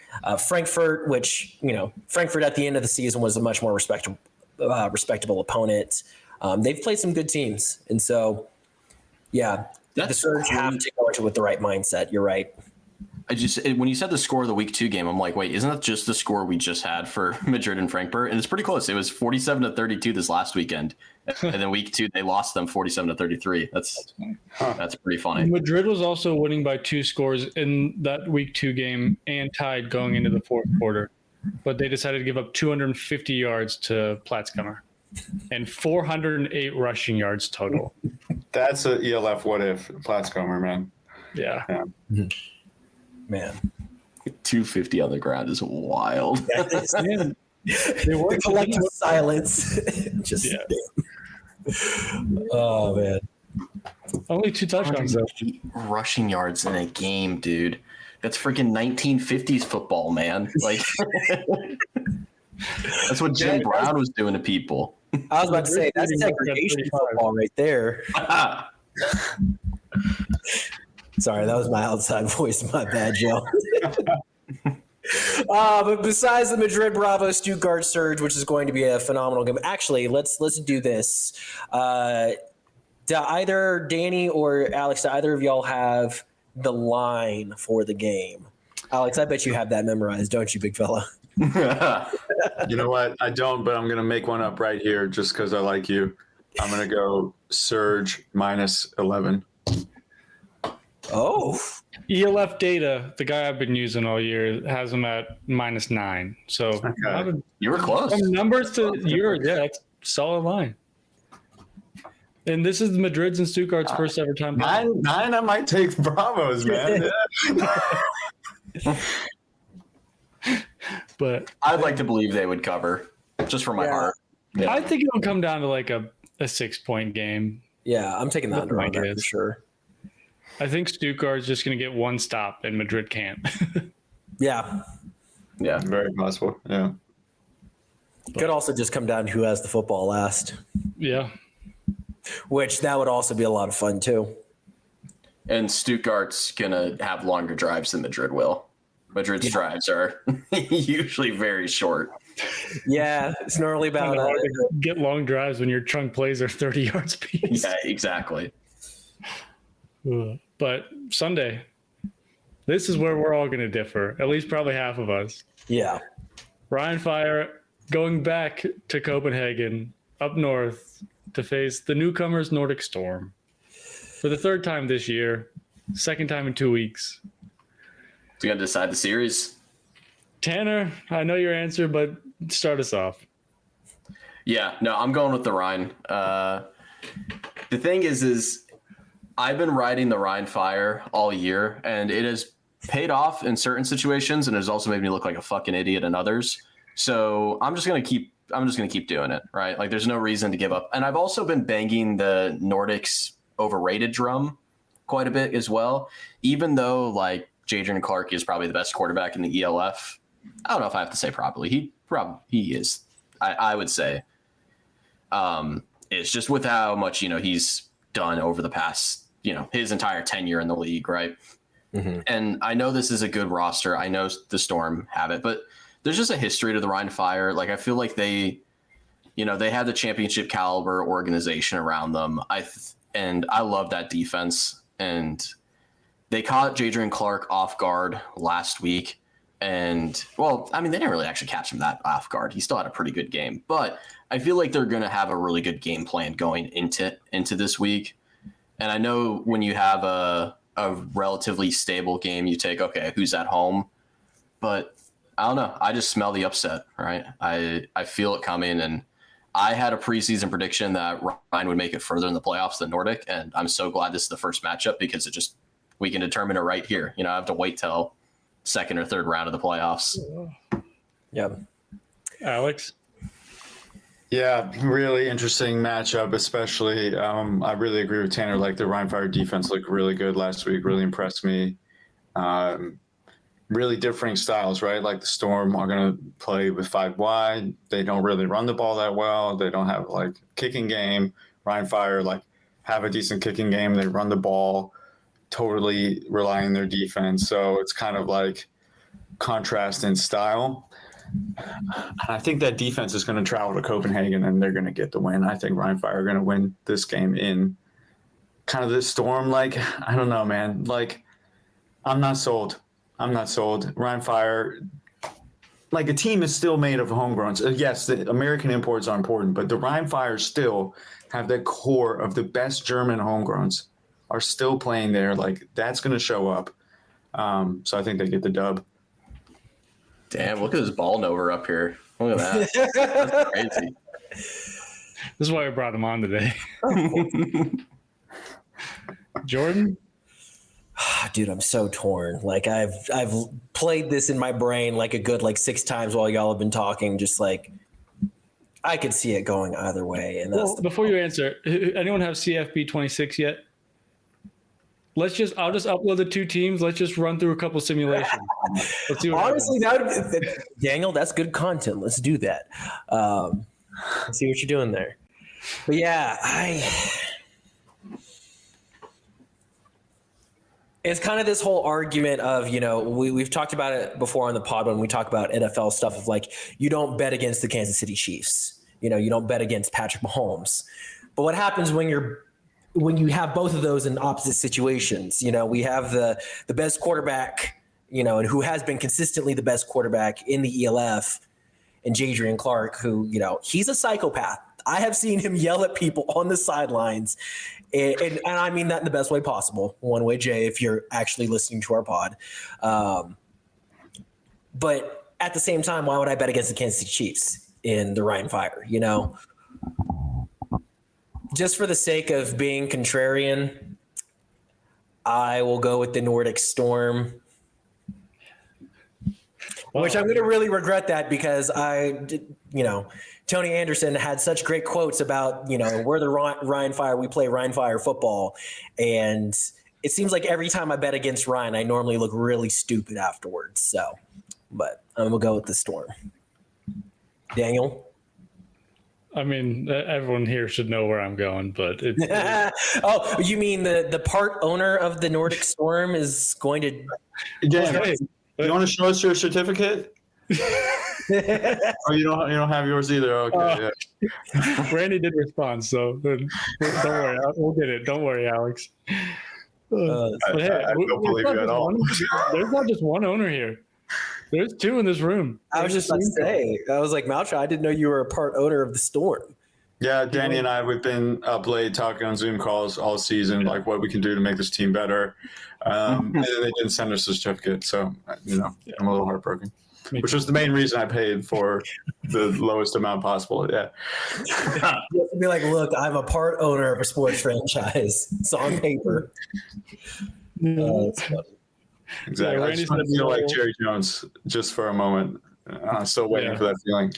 Frankfurt, which, you know, Frankfurt at the end of the season was a much more respectable opponent. They've played some good teams. And so, yeah, the Surge have to go into it with the right mindset. You're right. When you said the score of the week 2 game, I'm like, wait, isn't that just the score we just had for Madrid and Frankfurt? And it's pretty close. It was 47-32 this last weekend. And then week 2, they lost them 47-33. That's pretty funny. Madrid was also winning by 2 scores in that week 2 game and tied going into the 4th quarter. But they decided to give up 250 yards to Platzkammer and 408 rushing yards total. That's a ELF what if Platzkammer, man. Yeah. Man. 250 on the ground is wild. The collective silence. Just oh man. Only 2 touchdowns, though. Rushing yards in a game, dude. That's freaking 1950s football, man. Like, that's what Jim Brown was doing to people. I was about to say, that's segregation football right there. Sorry, that was my outside voice. My bad, Joe. But besides the Madrid Bravo Stuttgart Surge, which is going to be a phenomenal game. Actually, let's do this. Do either Danny or Alex, do either of y'all have the line for the game? Alex, I bet you have that memorized, don't you, big fella? You know what? I don't, but I'm going to make one up right here just because I like you. I'm going to go Surge -11. Oh. ELF data, the guy I've been using all year, has him at -9. So Okay. You were close. From numbers to yours, yeah, that's a solid line. And this is Madrid's and Stuttgart's first ever time. Nine, I might take Bravos, man. But I'd like to believe they would cover, just for my heart. Yeah. I think it'll come down to like a 6-point game. Yeah, I'm taking the under on that for sure. I think Stuttgart's just going to get one stop and Madrid can't. Yeah. Yeah. Very possible. Yeah. Could also just come down to who has the football last. Yeah. Which that would also be a lot of fun too. And Stuttgart's going to have longer drives than Madrid will. Madrid's drives are usually very short. Yeah, it's normally about get long drives when your chunk plays are 30 yards apiece. Yeah, exactly. But Sunday, this is where we're all going to differ, at least probably half of us. Yeah. Ryan Fire going back to Copenhagen, up north, to face the newcomers Nordic Storm. For the 3rd time this year, 2nd time in 2 weeks. So you got to decide the series. Tanner, I know your answer, but start us off. Yeah, no, I'm going with the Rhine. The thing is I've been riding the Rhine Fire all year, and it has paid off in certain situations, and it has also made me look like a fucking idiot in others. So I'm just gonna keep doing it, right? Like, there's no reason to give up. And I've also been banging the Nordics overrated drum quite a bit as well, even though like Jadrian Clark is probably the best quarterback in the ELF. I don't know if I have to say probably. He is. I would say. It's just with how much he's done over the past his entire tenure in the league, right? Mm-hmm. And I know this is a good roster. I know the Storm have it, but there's just a history to the Rhine Fire. Like, I feel like they have the championship caliber organization around them. And I love that defense. And they caught Jadrian Clark off guard last week. And, well, I mean, they didn't really actually catch him that off guard. He still had a pretty good game. But I feel like they're going to have a really good game plan going into this week. And I know when you have a relatively stable game, you take, okay, who's at home? But I don't know. I just smell the upset, right? I feel it coming. And I had a preseason prediction that Ryan would make it further in the playoffs than Nordic. And I'm so glad this is the first matchup because we can determine it right here. I have to wait till 2nd or 3rd round of the playoffs. Yeah. Alex? Yeah, really interesting matchup, especially. I really agree with Tanner. Like, the Rhine Fire defense looked really good last week, really impressed me. Really differing styles, right? Like, the Storm are going to play with 5 wide. They don't really run the ball that well. They don't have, like, kicking game. Rhine Fire, like, have a decent kicking game. They run the ball, totally relying on their defense. So it's kind of like contrast in style. I think that defense is going to travel to Copenhagen and they're going to get the win. I think Rhine Fire are going to win this game in kind of this Storm. Like, I don't know, man. Like, I'm not sold. Rhine Fire, like, a team is still made of homegrowns. Yes, the American imports are important, but the Rhine Fire still have the core of the best German homegrowns are still playing there. Like, that's going to show up. So I think they get the dub. Damn, look at this ball over up here. Look at that. That's crazy. This is why I brought him on today. Jordan? Dude, I'm so torn. Like, I've played this in my brain like a good 6 times while y'all have been talking. Just like, I could see it going either way. And that's before you answer, anyone have CFB 26 yet? I'll just upload the two teams. Let's just run through a couple simulations. Let's see what honestly, Daniel, that's good content. Let's do that. Let's see what you're doing there. But yeah, it's kind of this whole argument of, we've talked about it before on the pod when we talk about NFL stuff of like, you don't bet against the Kansas City Chiefs. You don't bet against Patrick Mahomes. But what happens when you have both of those in opposite situations? We have the best quarterback, and who has been consistently the best quarterback in the ELF, and Jadrian Clark, who, he's a psychopath. I have seen him yell at people on the sidelines, and I mean that in the best way possible. One way, Jay, if you're actually listening to our pod. But at the same time, why would I bet against the Kansas City Chiefs in the Ryan Fire? Just for the sake of being contrarian, I will go with the Nordic Storm. Which I'm going to really regret that because Tony Anderson had such great quotes about, we're the Ryan Fire, we play Ryan Fire football. And it seems like every time I bet against Ryan, I normally look really stupid afterwards. So, but I'm going to go with the Storm. Daniel? I mean, everyone here should know where I'm going, but oh, you mean the part owner of the Nordic Storm is going to... You want to show us your certificate? Or you don't have yours either? Okay. Yeah. Randy did respond, so don't worry. We'll get it. Don't worry, Alex. I don't believe you at all. There's not just one owner here. There's two in this room. I was just about to say, I was like, Malchow, I didn't know you were a part owner of the Storm. Yeah, Danny and I, we've been up late talking on Zoom calls all season, like what we can do to make this team better. And then they didn't send us a certificate. So, I'm a little heartbroken, which was the main reason I paid for the lowest amount possible. Yeah. You have to be like, look, I'm a part owner of a sports franchise. It's on paper. That's funny. Exactly. I just want to feel like Jerry Jones just for a moment. I'm still waiting for that feeling,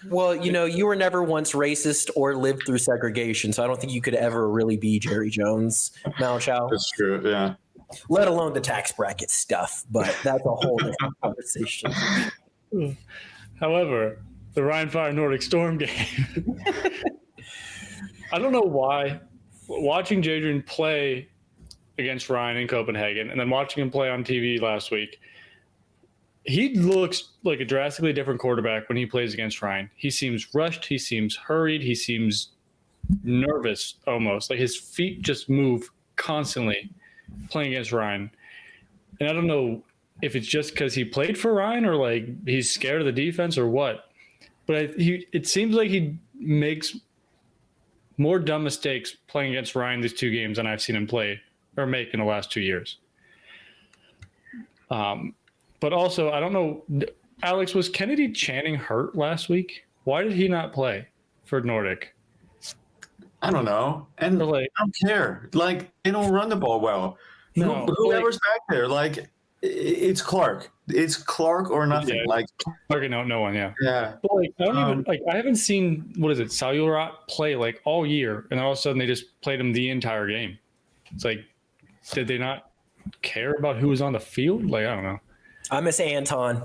Well, you were never once racist or lived through segregation, so I don't think you could ever really be Jerry Jones, Malchow. That's true, yeah. Let alone the tax bracket stuff, but that's a whole different conversation. However, the Ryan Fire Nordic Storm game. I don't know why. Watching Jadrian play against Ryan in Copenhagen and then watching him play on TV last week, he looks like a drastically different quarterback when he plays against Ryan. He seems rushed. He seems hurried. He seems nervous almost. Like his feet just move constantly playing against Ryan. And I don't know if it's just because he played for Ryan or like he's scared of the defense or what. But it seems like he makes more dumb mistakes playing against Ryan these two games than I've seen him play or make in the last 2 years. But also, I don't know, Alex, was Kennedy Channing hurt last week? Why did he not play for Nordic? I don't know. And I don't care. Like, they don't run the ball well. No, whoever's back there, like, it's Clark. It's Clark or nothing. Yeah, like, Clark, no one, yeah. Yeah. But like, I don't even, like, I haven't seen, Salurat play, like, all year, and all of a sudden they just played him the entire game. It's like, did they not care about who was on the field? Like, I don't know. I miss Anton.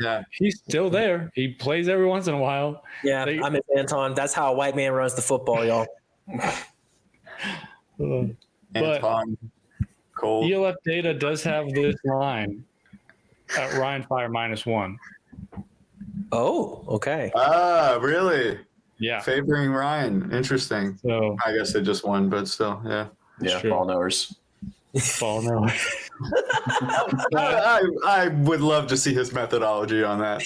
Yeah. He's still there. He plays every once in a while. Yeah, I miss Anton. That's how a white man runs the football, y'all. Anton, Cole. ELF data does have this line at Ryan Fire -1. Oh, okay. Ah, really? Yeah. Favoring Ryan. Interesting. So I guess they just won, but still, yeah. Yeah, true. ball knowers. Ball knowers. I would love to see his methodology on that.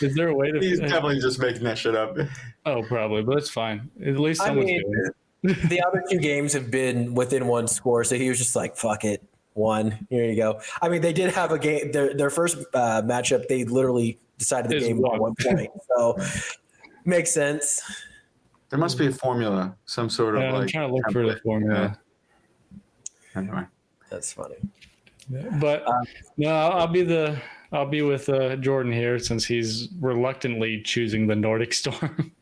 Is there a way to? He's definitely just making that shit up. Oh, probably, but it's fine. At least someone's doing it. The other two games have been within one score, so he was just like, "Fuck it, one. Here you go." I mean, they did have a game. Their first matchup, they literally decided the game by 1 point, so makes sense. There must be a formula, some sort of like. I'm trying to look for the formula. Yeah. Anyway, that's funny. But no, I'll be with Jordan here since he's reluctantly choosing the Nordic Storm,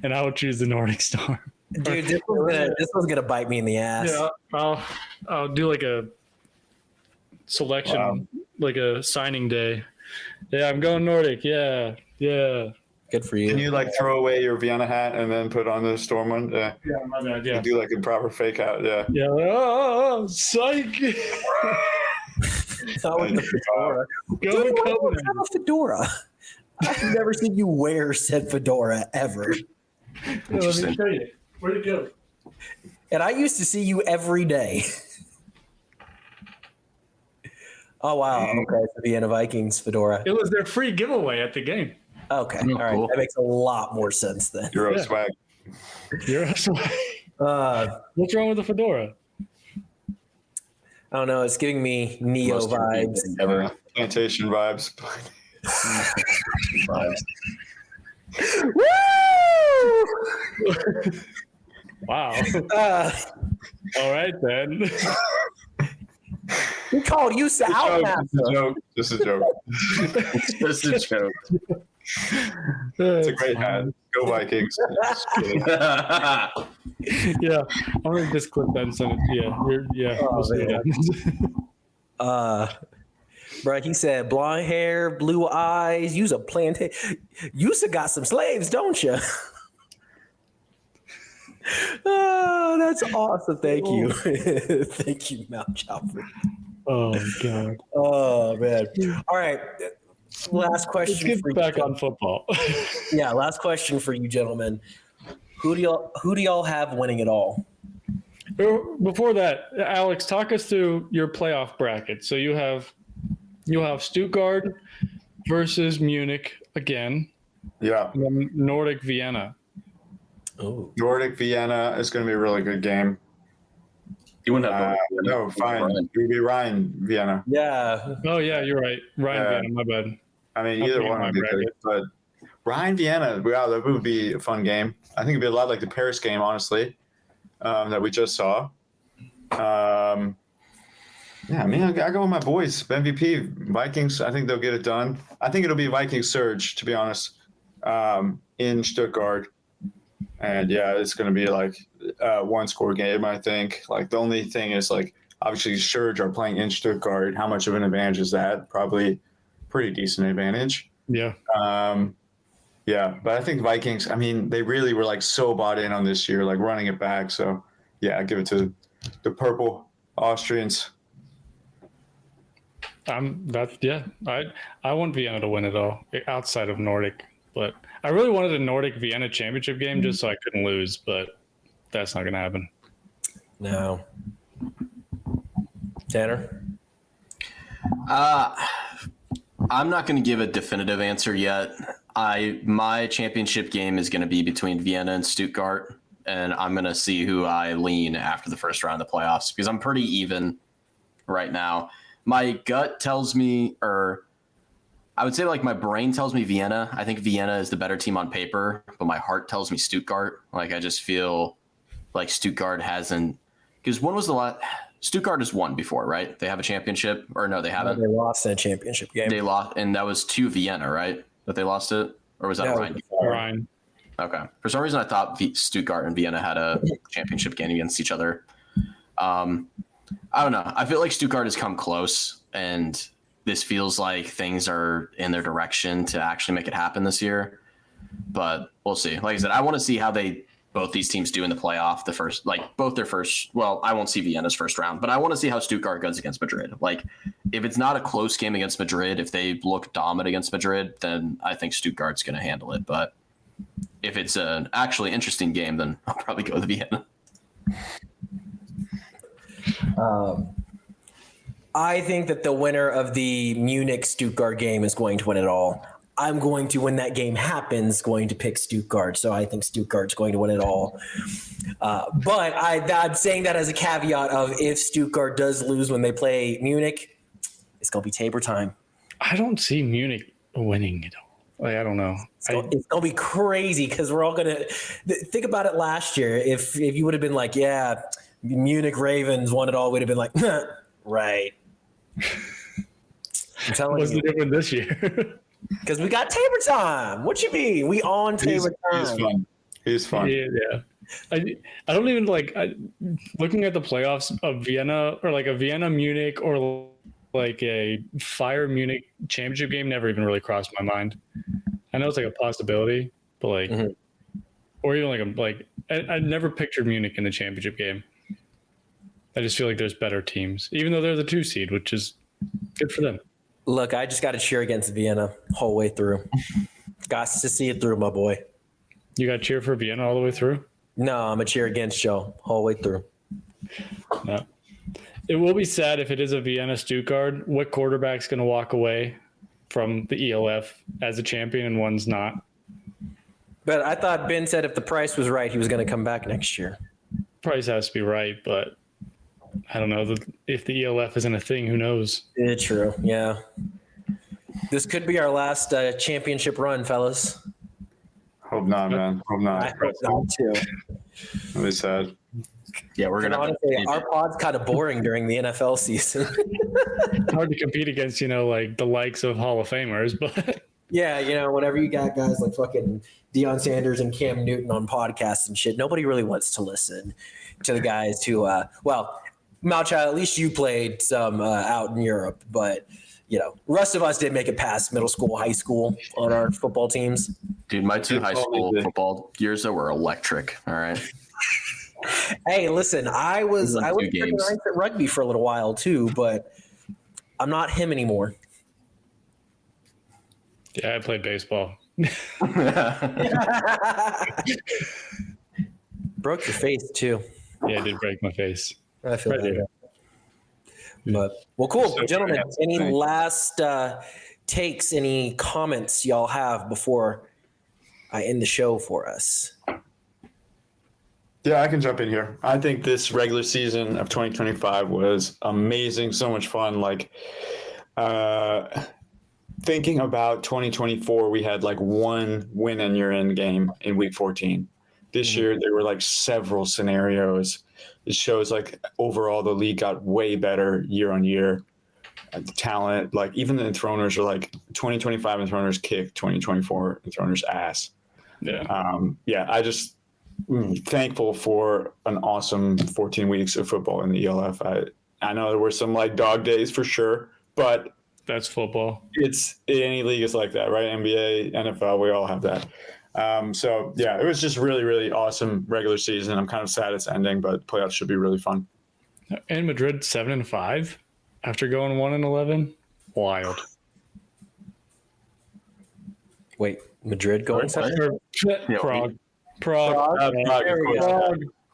and I will choose the Nordic Storm. Dude, this one's gonna bite me in the ass. Yeah, I'll do like a selection, like a signing day. Yeah, I'm going Nordic. Yeah. Good for you. Can you like throw away your Vienna hat and then put on the Storm one? Yeah, my bad. Yeah. You do like a proper fake out. Yeah. Yeah. Oh, psych. Not with the fedora. Go What's a fedora? I've never seen you wear said fedora ever. Let me show you. Where'd it go? And I used to see you every day. Oh, wow. Okay. So Vienna Vikings fedora. It was their free giveaway at the game. Okay. All right. Cool. That makes a lot more sense then. Euro swag. Euro swag. What's wrong with the fedora? I don't know. It's giving me Neo vibes. Plantation vibes. Woo! Wow. All right, then. We called you out now. Just a joke. Just a joke. It's a great hat. Go Vikings. Yeah, I'm gonna just clip that and send it. Yeah. We'll see what happens. Bro, he said blonde hair, blue eyes. Use a plantation. You've got some slaves, don't you? Oh, that's awesome. Thank you. Thank you, Malchow. Oh, God. Oh, man. All right. Last question. Let's get back on football. Yeah, last question for you gentlemen. Who do y'all have winning it all? Before that, Alex, talk us through your playoff bracket. So you have Stuttgart versus Munich again. Yeah. Nordic Vienna. Oh. Nordic Vienna is going to be a really good game. You wouldn't have no, fine. It would be Ryan Vienna. Yeah. Oh yeah, you're right. Ryan Vienna, my bad. I mean, either one would be good, but Ryan Vienna, wow, that would be a fun game. I think it'd be a lot like the Paris game, honestly, that we just saw. Yeah, I mean, I go with my boys. MVP, Vikings, I think they'll get it done. I think it'll be Vikings surge, to be honest, in Stuttgart. And yeah, it's going to be like a one-score game, I think. Like the only thing is like, obviously Surge are playing in Stuttgart. How much of an advantage is that? Probably pretty decent advantage. Yeah. Yeah, but I think Vikings, I mean, they really were like so bought in on this year, like running it back. So yeah, I give it to the purple Austrians. I want Vienna to win it all outside of Nordic, but I really wanted a Nordic Vienna championship game just so I couldn't lose, but that's not going to happen. No. Tanner? I'm not going to give a definitive answer yet. My championship game is going to be between Vienna and Stuttgart, and I'm going to see who I lean after the first round of the playoffs because I'm pretty even right now. My gut tells me, or I would say like my brain tells me Vienna. I think Vienna is the better team on paper, but my heart tells me Stuttgart. Like I just feel like Stuttgart hasn't, because when was the last? Stuttgart has won before, right? They have a championship, or no, they haven't. They lost that championship game. They lost, and that was to Vienna, right? That they lost it, or was that Ryan? Ryan. Okay. For some reason, I thought Stuttgart and Vienna had a championship game against each other. I don't know. I feel like Stuttgart has come close, and this feels like things are in their direction to actually make it happen this year. But we'll see. Like I said, I want to see how both these teams do in the playoff. Well, I won't see Vienna's first round, but I want to see how Stuttgart goes against Madrid. Like, if it's not a close game against Madrid, if they look dominant against Madrid, then I think Stuttgart's going to handle it. But if it's an actually interesting game, then I'll probably go with Vienna. I think that the winner of the Munich-Stuttgart game is going to win it all. I'm going to, when that game happens, going to pick Stuttgart. So I think Stuttgart's going to win it all. But I'm saying that as a caveat of if Stuttgart does lose when they play Munich, it's going to be Tabor time. I don't see Munich winning it all. Like, I don't know. It's going to be crazy because we're all going to think about it last year. If you would have been like, yeah, Munich Ravens won it all, we'd have been like, right. I'm telling you. What's the difference this year? Because we got Tabor time. What you mean? We on Tabor time. He's fun. Yeah. I don't even looking at the playoffs of Vienna or like a Vienna Munich or like a Fire Munich championship game never even really crossed my mind. I know it's like a possibility, but like, or even I never pictured Munich in the championship game. I just feel like there's better teams, even though they're the 2 seed, which is good for them. Look, I just got to cheer against Vienna whole way through. Got to see it through, my boy. You got to cheer for Vienna all the way through? No, I'm a cheer against Joe whole way through. No. It will be sad if it is a Vienna Stuttgart. What quarterback's going to walk away from the ELF as a champion and one's not? But I thought Ben said if the price was right, he was going to come back next year. Price has to be right, but I don't know if the ELF isn't a thing. Who knows? It's true. Yeah. This could be our last championship run, fellas. Hope not, man. Hope not. I hope not too. Really sad. Yeah, we're gonna. Honestly, our pod's kind of boring during the NFL season. It's hard to compete against, like the likes of Hall of Famers, but yeah, whenever you got guys like fucking Deion Sanders and Cam Newton on podcasts and shit, nobody really wants to listen to the guys who, Malchow, at least you played some out in Europe, but the rest of us did make it past middle school, high school on our football teams. Dude, my 2 high school football years though were electric. All right. Hey, listen, I was pretty nice at rugby for a little while too, but I'm not him anymore. Yeah, I played baseball. Broke your face too. Yeah, I did break my face. I feel bad. But well, cool, gentlemen. Any last takes? Any comments y'all have before I end the show for us? Yeah, I can jump in here. I think this regular season of 2025 was amazing. So much fun. Thinking about 2024, we had like one win and you're in game in week 14. This year, there were like several scenarios. It shows like overall the league got way better year on year. The talent, like even the Enthroners are like 2025 Enthroners kicked 2024 Enthroners ass. Yeah. I just thankful for an awesome 14 weeks of football in the ELF. I know there were some like dog days for sure, but that's football. It's any league is like that, right? NBA, NFL, we all have that. It was just really, really awesome regular season. I'm kind of sad it's ending, but playoffs should be really fun. And Madrid 7-5 after going 1-11. Wild. Wait, Madrid going 7? Prague. Prague going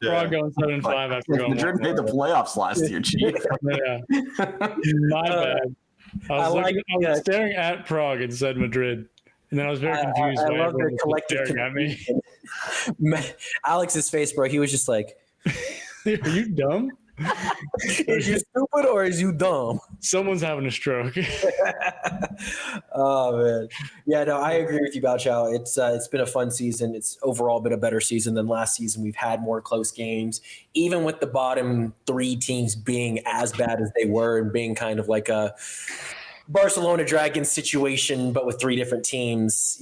7-5 after going. Madrid made the playoffs last year, Chief. Yeah. My bad. I was staring at Prague and said Madrid. And then I was very confused. I love the collective confusion. Alex's face, bro. He was just like, "Are you dumb? Is you stupid or is you dumb?" Someone's having a stroke. Oh man, yeah, no, I agree with you, Malchow. It's been a fun season. It's overall been a better season than last season. We've had more close games, even with the bottom 3 teams being as bad as they were and being kind of like a Barcelona Dragons situation, but with 3 different teams.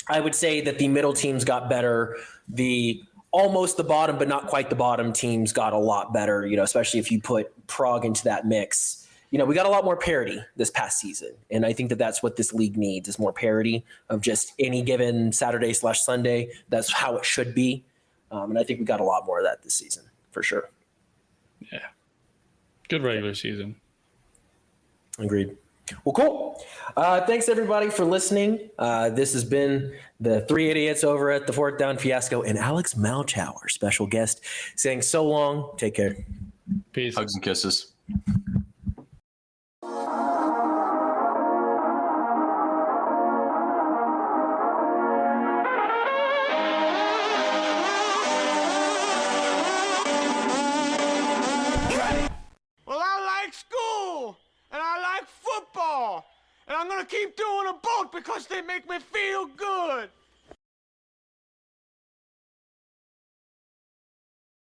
I would say that the middle teams got better. Almost the bottom, but not quite the bottom teams got a lot better, especially if you put Prague into that mix. We got a lot more parity this past season. And I think that that's what this league needs is more parity of just any given Saturday/Sunday. That's how it should be. And I think we got a lot more of that this season for sure. Yeah. Good regular season. Agreed. Well, cool. Thanks everybody for listening. This has been the 3 idiots over at the Fourth Down Fiasco and Alex Malchow, our special guest, saying so long. Take care. Peace. Hugs and kisses. Well, I like school, and I like football, and I'm gonna keep doing them both because they make me feel good.